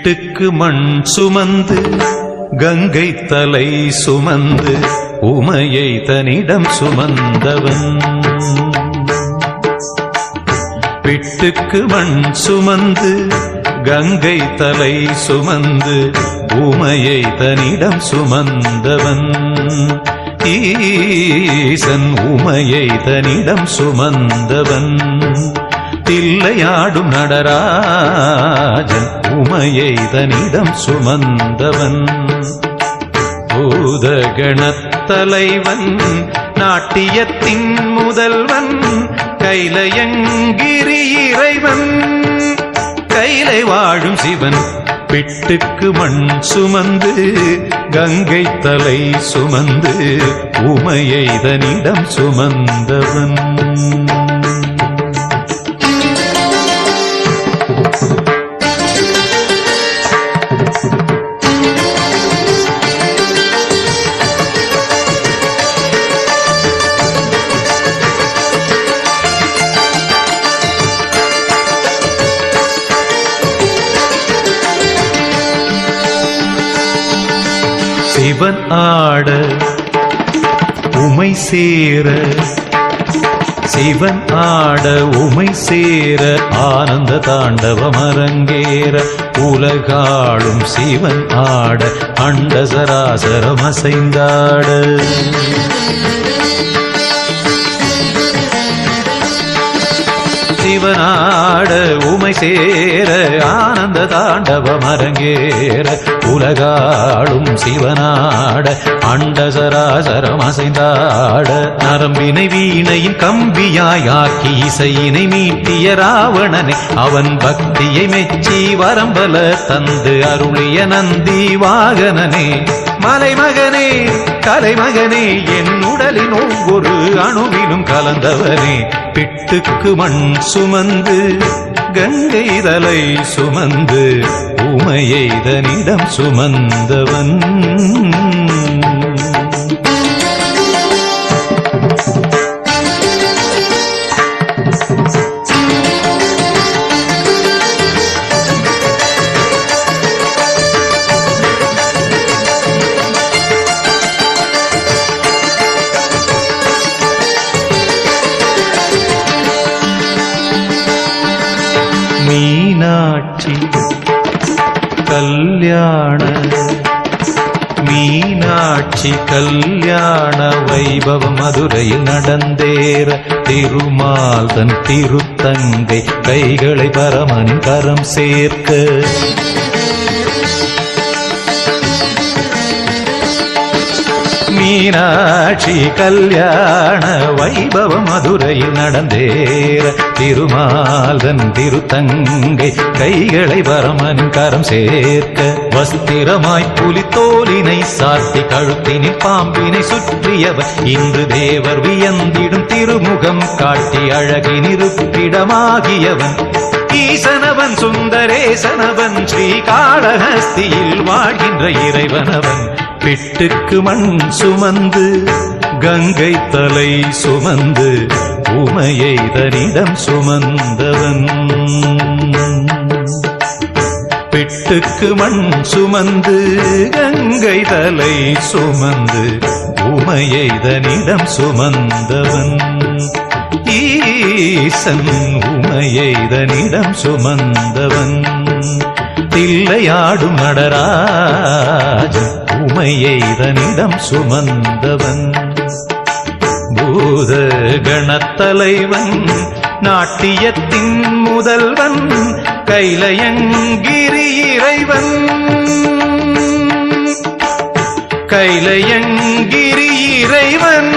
பிட்டுக்கு மண் சுமந்து கங்கை தலை சுமந்து உமையை தன்னிடம் சுமந்தவன். பிட்டுக்கு மண் சுமந்து கங்கை தலை சுமந்து உமையை தன்னிடம் சுமந்தவன். ஈசன் உமையை தன்னிடம் சுமந்தவன். தில்லையாடும் நடராஜன் உமையை தன்னிடம் சுமந்தவன். பூதகணத்தலைவன் நாட்டியத்தின் முதல்வன் கைலயங்கிரி இறைவன் கைலை வாழும் சிவன். பிட்டுக்கு மண் சுமந்து கங்கை தலை சுமந்து உமையை தன்னிடம் சுமந்தவன். சிவன் ஆட உமை சேர சிவன் ஆட உமை சேர ஆனந்த தாண்டவம் அரங்கேற உலகாளும் சிவன் ஆட அண்ட சராசரம் அசைந்தாட. சிவனாட உமை சேர ஆனந்த தாண்டவம் அரங்கேற உலகாளும் சிவனாட அண்ட சராசரம் அசைந்தாட. நரம்பினை வீணையின் கம்பியாய் ஆக்கி இசையினை மீட்டிய ராவணனை அவன் பக்தியை மெச்சி வரம்பல தந்து அருளிய நந்தி வாகனனே. மலைமகனே கலைமகனே என் உடலின் ஒவ்வொரு அணுவிலும் கலந்தவனே. பிட்டுக்கு மண் சுமந்து கங்கை தலை சுமந்து உமையை தன்னிடம் சுமந்தவன். மீனாட்சி கல்யாண மீனாட்சி கல்யாண வைபவம் மதுரையில் நடந்தேற திருமால் தன் திருத்தங்கை கைகளை பரமன் கரம் சேர்க்க. மீனாட்சி கல்யாண வைபவம் மதுரையில் நடந்தேற திருமாலன் திருத்தங்கை கைகளை பரமன் கரம் சேர்க்க. வஸ்திரமாய் புலித்தோலினை சாத்தி கழுத்தினில் பாம்பினை சுற்றியவர் இன்று தேவர் வியந்திடும் திருமுகம் காட்டி அழகினிருப்பிடமாகியவன். ஈசனவன் சுந்தரேசனவன் ஸ்ரீகாளஹஸ்தியில் வாழ்கின்ற இறைவனவன். பிட்டுக்கு மண் சுமந்து கங்கை தலை சுமந்து உமையை தன்னிடம் சுமந்தவன். பிட்டுக்கு மண் சுமந்து கங்கை தலை சுமந்து உமையை தன்னிடம் சுமந்தவன். ஈசன் உமையை தன்னிடம் சுமந்தவன். தில்லையாடும் நடராஜன் உமையை தன்னிடம் சுமந்தவன். பூத கணத்தலைவன் நாட்டியத்தின் முதல்வன் கைலயங்கிரி இறைவன் கைலயங்கிரி இறைவன்